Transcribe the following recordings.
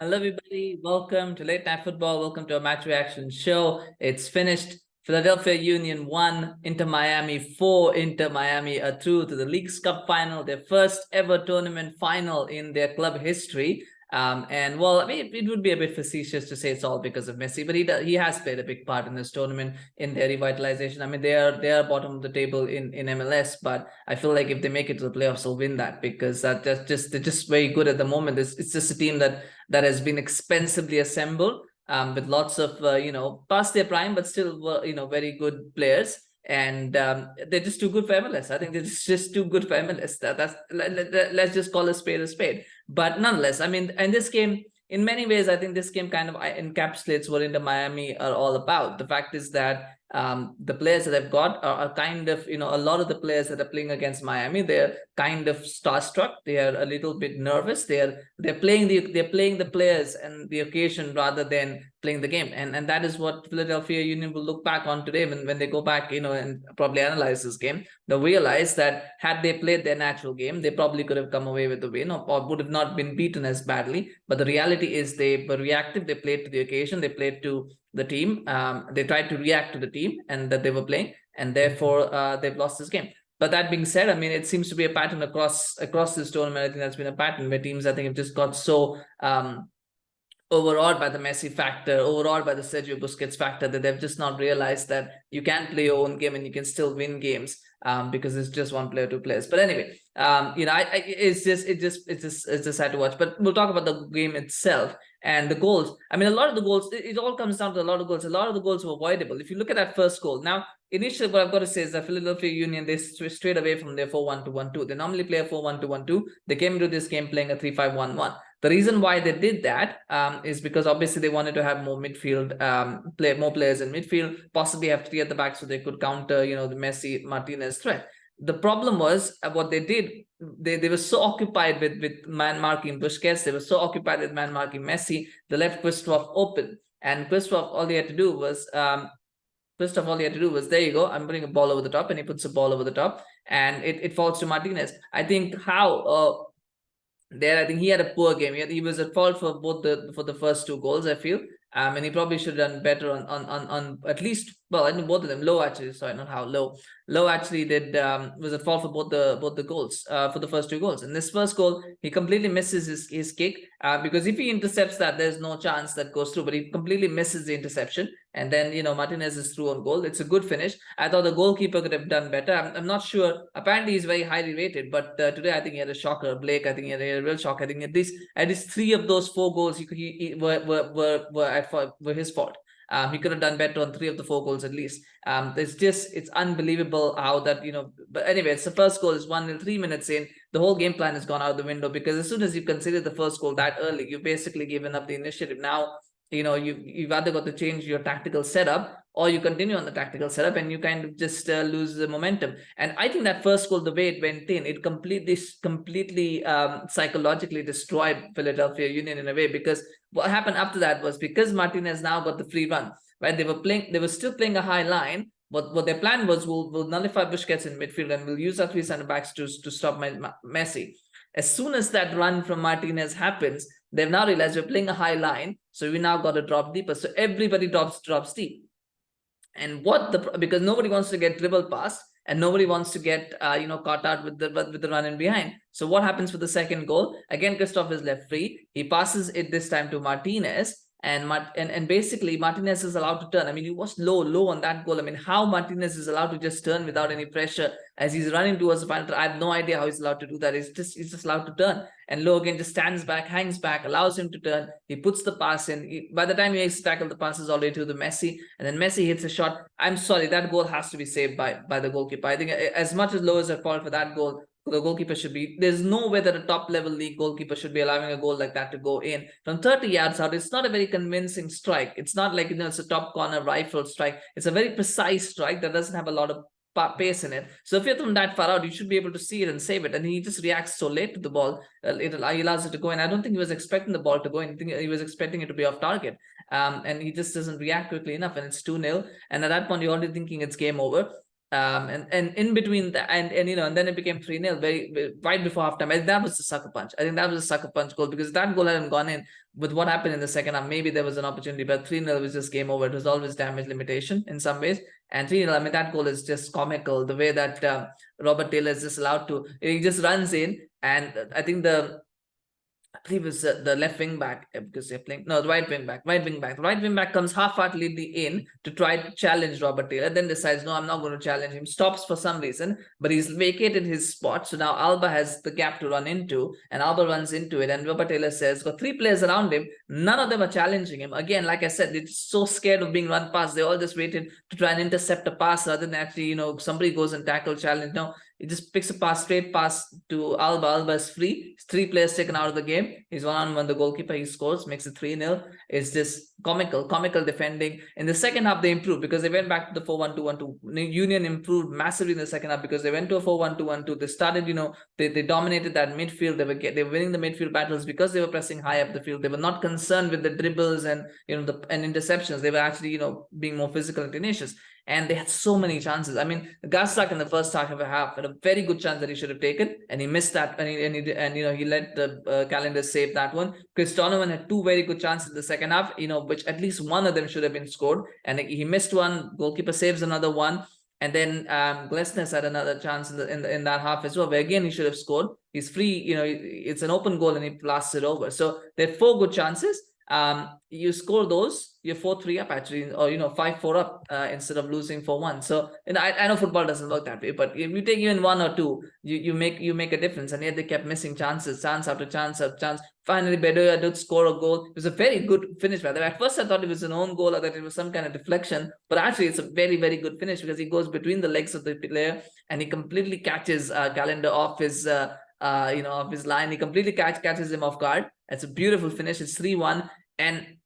Hello, everybody. Welcome to Late Night Football. Welcome to our match reaction show. It's finished. Philadelphia Union 1, Inter Miami 4. Inter Miami are through to the Leagues Cup final, their first ever tournament final in their club history. And well, I mean, it would be a bit facetious to say it's all because of Messi, but he has played a big part in this tournament in their revitalization. I mean, they are bottom of the table in MLS, but I feel like if they make it to the playoffs, they'll win that because they're just very good at the moment. It's just a team that has been expensively assembled with lots of past their prime, but still very good players. And they're just too good for MLS. I think they're just too good for MLS. Let's just call a spade a spade. But nonetheless, I mean, and this game, in many ways, I think this game kind of encapsulates what Inter Miami are all about. The fact is that the players that they've got are kind of, a lot of the players that are playing against Miami, they're kind of starstruck. They are a little bit nervous. They're playing the players and the occasion rather than playing the game. And that is what Philadelphia Union will look back on today when they go back, and probably analyze this game. They'll realize that had they played their natural game, they probably could have come away with the win or would have not been beaten as badly. But the reality is they were reactive. They played to the occasion. They played to the team. They tried to react to the team and that they were playing, and therefore they've lost this game. But that being said, I mean, it seems to be a pattern across this tournament. I think that's been a pattern where teams, I think, have just got so overawed by the Messi factor, overawed by the Sergio Busquets factor, that they've just not realized that you can play your own game and you can still win games because it's just one player, two players. But anyway, it's just sad to watch. But we'll talk about the game itself and the goals. I mean, a lot of the goals, it all comes down to a lot of goals. A lot of the goals were avoidable. If you look at that first goal, now, initially, what I've got to say is that Philadelphia Union, they strayed away from their 4-1-2-1-2. They normally play a 4-1-2-1-2. They came into this game playing a 3-5-1-1. The reason why they did that is because obviously they wanted to have more midfield, more players in midfield, possibly have three at the back so they could counter, the Messi, Martinez threat. The problem was what they did. They were so occupied with man marking Busquets. They were so occupied with man marking Messi. They left Kryvtsov open, and Kryvtsov, all he had to do was there you go, I'm putting a ball over the top, and he puts a ball over the top, and it falls to Martinez. I think I think he had a poor game. He was at fault for for the first two goals, I feel. And he probably should have done better on at least, well, I know both of them. Lowe actually, sorry, not how Lowe. Lowe actually did was at fault for both the goals, for the first two goals. In this first goal, he completely misses his kick because if he intercepts that, there's no chance that goes through. But he completely misses the interception, and then Martinez is through on goal. It's a good finish. I thought the goalkeeper could have done better. I'm not sure. Apparently, he's very highly rated, but today I think he had a shocker. Blake, I think he had a real shock. I think at least three of those four goals were his fault. He could have done better on three of the four goals at least. It's unbelievable how that, but anyway, it's the first goal is 1-0, 3 minutes in. The whole game plan has gone out the window because as soon as you consider the first goal that early, you've basically given up the initiative. Now, you've either got to change your tactical setup or you continue on the tactical setup and you kind of just lose the momentum. And I think that first goal, the way it went in, it completely psychologically destroyed Philadelphia Union in a way, because what happened after that was because Martinez now got the free run, right? They were still playing a high line. But what their plan was, we'll nullify Busquets in midfield and we'll use our three center backs to stop Messi. As soon as that run from Martinez happens, they've now realized we're playing a high line, so we now got to drop deeper. So everybody drops deep. And because nobody wants to get dribbled past and nobody wants to get caught out with the run in behind. So what happens for the second goal? Again, Kryvtsov is left free. He passes it this time to Martinez. And basically Martinez is allowed to turn. I mean, you watched Lowe on that goal. I mean, how Martinez is allowed to just turn without any pressure as he's running towards the final. I have no idea how he's allowed to do that. He's just allowed to turn. And Lowe again just stands back, hangs back, allows him to turn. He puts the pass in. By the time he makes the tackle, the pass is already to the Messi. And then Messi hits a shot. I'm sorry, that goal has to be saved by the goalkeeper. I think as much as Lowe is at fault for that goal, the goalkeeper should be, there's no way that a top level league goalkeeper should be allowing a goal like that to go in from 30 yards out. It's not a very convincing strike. It's not like, it's a top corner rifle strike. It's a very precise strike that doesn't have a lot of pace in it. So if you're from that far out, you should be able to see it and save it. And he just reacts so late to the ball, it allows it to go in. I don't think he was expecting the ball to go in. I think he was expecting it to be off target. And he just doesn't react quickly enough, and it's 2-0. And at that point, you're already thinking it's game over. And in between that, and you know, and then it became 3-0 right before halftime. I think that was the sucker punch. I think that was a sucker punch goal, because that goal hadn't gone in with what happened in the second half. Maybe there was an opportunity, but 3-0 was just game over. It was always damage limitation in some ways. And 3-0, I mean, that goal is just comical. The way that Robert Taylor is just allowed to, he just runs in, and I think I believe it's the left wing back, because they're playing, no, the right wing back. The right wing back comes half-heartedly in to try to challenge Robert Taylor, then decides, no, I'm not going to challenge him, stops for some reason, but he's vacated his spot. So now Alba has the gap to run into, and Alba runs into it, and Robert Taylor says, got 3 players around him, none of them are challenging him. Again, like I said, they're so scared of being run past, they all just waited to try and intercept a pass rather than actually, you know, somebody goes and tackle, challenge. No, he just picks a pass, straight pass to Alba. Alba is free. 3 players taken out of the game. He's one-on-one the goalkeeper. He scores, makes it 3-0. It's just comical defending. In the second half, they improved because they went back to the 4-1-2-1-2. Union improved massively in the second half because they went to a 4-1-2-1-2. They started, you know, they dominated that midfield. They were winning the midfield battles because they were pressing high up the field. They were not concerned with the dribbles and, you know, and interceptions. They were actually, you know, being more physical and tenacious. And they had so many chances. I mean, Gazdag in the first half of a half had a very good chance that he should have taken, and he missed that. And you know, he let the calendar save that one. Because Donovan had 2 very good chances in the second half, you know, which at least one of them should have been scored, and he missed one. Goalkeeper saves another one, and then Glesnes had another chance in that half as well, where again he should have scored. He's free, you know, it's an open goal, and he blasts it over. So they had 4 good chances. You score those, you're 4-3 up actually, or you know, 5-4 up instead of losing 4-1. So, and I know football doesn't work that way, but if you take even 1 or 2, you make a difference. And yet they kept missing chances, chance after chance after chance. Finally, Bedoya did score a goal. It was a very good finish. Rather, at first I thought it was an own goal or that it was some kind of deflection, but actually it's a very, very good finish because he goes between the legs of the player and he completely catches Calendar off his you know, off his line. He completely catches him off guard. It's a beautiful finish. It's 3-1. And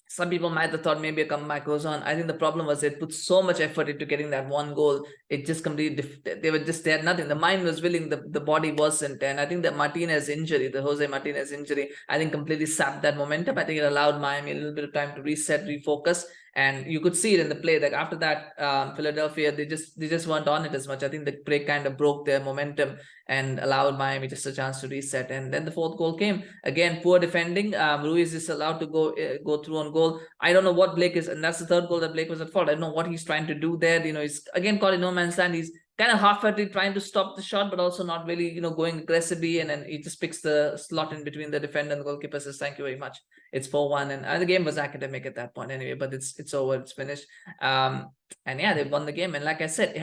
some people might have thought maybe a comeback goes on. I think the problem was they put so much effort into getting that 1 goal. It just completely, they had nothing. The mind was willing, the body wasn't. And I think the Martinez injury, the Jose Martinez injury, I think completely sapped that momentum. I think it allowed Miami a little bit of time to reset, refocus. And you could see it in the play. Like after that, Philadelphia, they just weren't on it as much. I think the break kind of broke their momentum and allowed Miami just a chance to reset. And then the 4th goal came. Again, poor defending. Ruiz is allowed to go through on goal. I don't know what Blake is, and that's the 3rd goal that Blake was at fault. I don't know what he's trying to do there. You know, he's again caught in no man's land. He's kind of half-heartedly trying to stop the shot, but also not really, you know, going aggressively. And then he just picks the slot in between the defender and the goalkeeper, says, thank you very much. It's 4-1. And the game was academic at that point anyway, but it's over, it's finished. And yeah, they won the game. And like I said,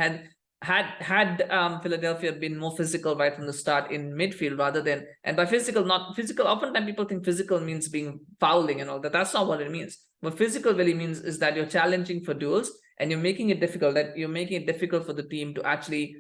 had Philadelphia been more physical right from the start in midfield rather than, and by physical, not physical, oftentimes people think physical means being fouling and all that. That's not what it means. What physical really means is that you're challenging for duels and you're making it difficult, that you're making it difficult for the team to actually,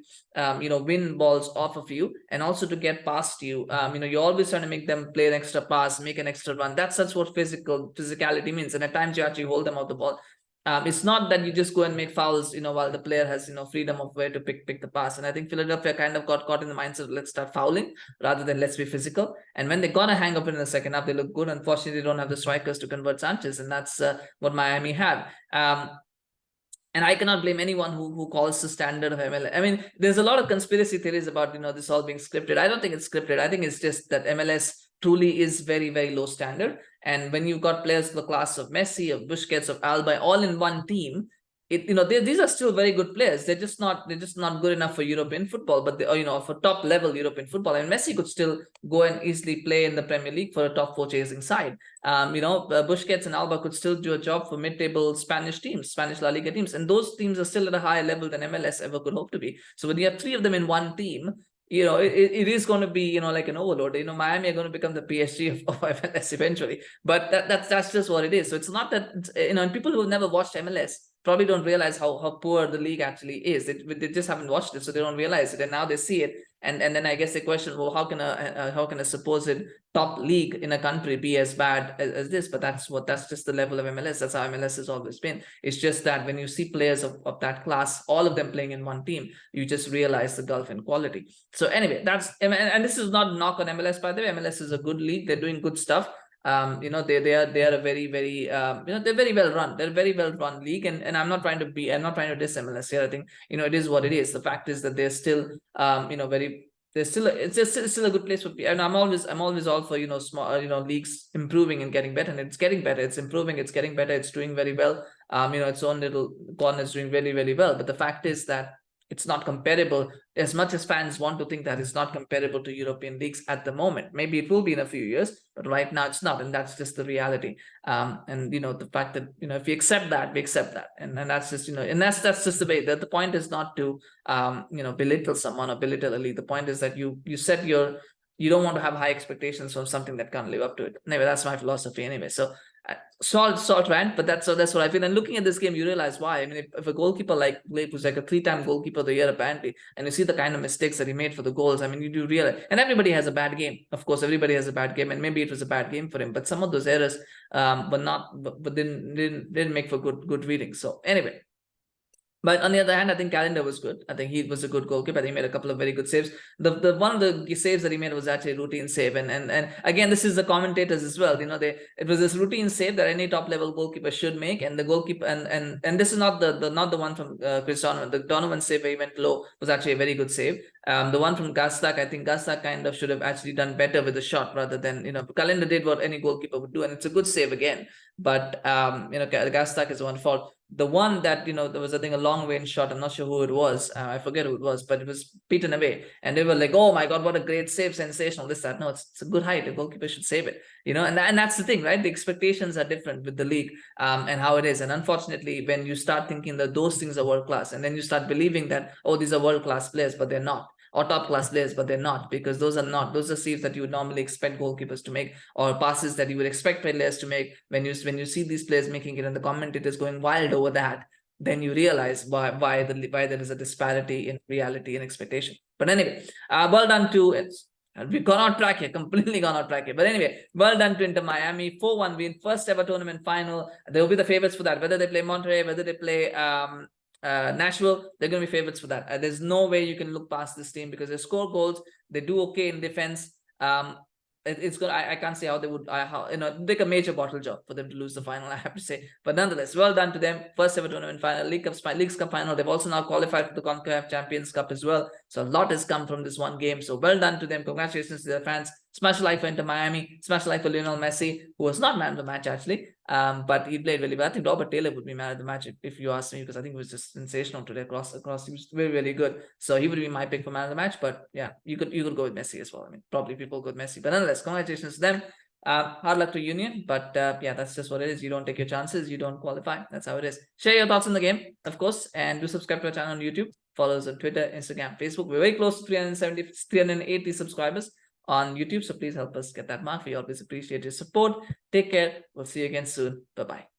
you know, win balls off of you and also to get past you. You know, you're always trying to make them play an extra pass, make an extra run. That's what physicality means. And at times you actually hold them off the ball. It's not that you just go and make fouls, you know, while the player has, you know, freedom of where to pick the pass. And I think Philadelphia kind of got caught in the mindset of let's start fouling rather than let's be physical. And when they got a hang of it in the second half, they look good. Unfortunately, they don't have the strikers to convert Sanchez, and that's what Miami had. And I cannot blame anyone who calls the standard of MLS. I mean, there's a lot of conspiracy theories about, you know, this all being scripted. I don't think it's scripted. I think it's just that MLS truly is very, very low standard. And when you've got players of the class of Messi, of Busquets, of Alba, all in one team, you know, these are still very good players. They're just not good enough for European football, but they, you know, for top level European football. And Messi could still go and easily play in the Premier League for a top 4 chasing side. You know, Busquets and Alba could still do a job for mid-table Spanish teams, Spanish La Liga teams, and those teams are still at a higher level than MLS ever could hope to be. So when you have 3 of them in one team, you know, it is going to be, you know, like an overload. You know, Miami are going to become the PSG of MLS eventually. But that's just what it is. So it's not that, you know, and people who have never watched MLS probably don't realize how poor the league actually is. They just haven't watched it, so they don't realize it. And now they see it. And then I guess they question, well, how can a supposed top league in a country be as bad as this? But that's just the level of MLS. That's how MLS has always been. It's just that when you see players of that class, all of them playing in one team, you just realize the gulf in quality. So anyway, and this is not a knock on MLS, by the way. MLS is a good league. They're doing good stuff. You know, they are a very, very, you know, they're very well run. They're a very well run league, and I'm not trying to diss MLS here. I think, you know, it is what it is. The fact is that they're still, you know, there's still it's still a good place for people. And I'm always all for, you know, small, you know, leagues improving and getting better, and it's getting better. It's improving. It's getting better. It's doing very well. You know, its own little corner is doing very, very well. But the fact is that it's not comparable, as much as fans want to think that it's not comparable to European leagues at the moment. Maybe it will be in a few years, but right now it's not, and that's just the reality. And you know, the fact that, you know, if we accept that, we accept that, and that's just, you know, and that's just the way. That the point is not to you know, belittle someone or belittle a league. The point is that you set your, you don't want to have high expectations from something that can't live up to it. Anyway, that's my philosophy anyway. So salt rant, but that's what I feel. And looking at this game, you realize why. I mean, if a goalkeeper like Lake, who's like a 3-time goalkeeper of the year apparently, and you see the kind of mistakes that he made for the goals, I mean, you do realize. And everybody has a bad game, of course. Everybody has a bad game, and maybe it was a bad game for him. But some of those errors, but didn't make for good reading. So anyway. But on the other hand, I think Calendar was good. I think he was a good goalkeeper. I think he made a couple of very good saves. The one of the saves that he made was actually a routine save. And again, this is the commentators as well. You know, it was this routine save that any top level goalkeeper should make. And the goalkeeper and this is not the one from Chris Donovan. The Donovan save where he went low was actually a very good save. The one from Gazdag, I think Gazdag kind of should have actually done better with the shot rather than, you know, Calendar did what any goalkeeper would do, and it's a good save again. But you know, Gazdag is one fault. The one that, you know, there was, I think, a long range shot. I'm not sure who it was. I forget who it was, but it was beaten away. And they were like, oh my God, what a great save, sensational, this, that. No, it's a good height. A goalkeeper should save it, you know, and that's the thing, right? The expectations are different with the league and how it is. And unfortunately, when you start thinking that those things are world class, and then you start believing that, oh, these are world class players, but they're not. Or top class players, but they're not, because those are saves that you would normally expect goalkeepers to make, or passes that you would expect players to make. When you see these players making it and the commentators going wild over that, then you realize why there is a disparity in reality and expectation. But anyway, well done to it. We've gone on track here, completely gone on track here. But anyway, well done to Inter Miami, 4-1 win, first ever tournament final. They will be the favorites for that, whether they play Monterrey, whether they play Nashville, they're going to be favorites for that. There's no way you can look past this team, because they score goals, they do okay in defense. It's good. I can't say how they would, you know, take a major bottle job for them to lose the final, I have to say. But nonetheless, well done to them. First ever tournament final, Leagues Cup final. They've also now qualified for the CONCACAF Champions Cup as well. So a lot has come from this one game. So well done to them. Congratulations to their fans. Smash life for Inter Miami. Smash life for Lionel Messi, who was not man of the match actually. But he played really well. I think Robert Taylor would be man of the match if you ask me, because I think it was just sensational today across. He was very, very good. So he would be my pick for man of the match. But yeah, you could go with Messi as well. I mean, probably people go with Messi. But nonetheless, congratulations to them. Hard luck to Union, but yeah, that's just what it is. You don't take your chances, you don't qualify. That's how it is. Share your thoughts on the game, of course, and do subscribe to our channel on YouTube. Follow us on Twitter, Instagram, Facebook. We're very close to 380 subscribers on YouTube, so please help us get that mark. We always appreciate your support. Take care. We'll see you again soon. Bye-bye.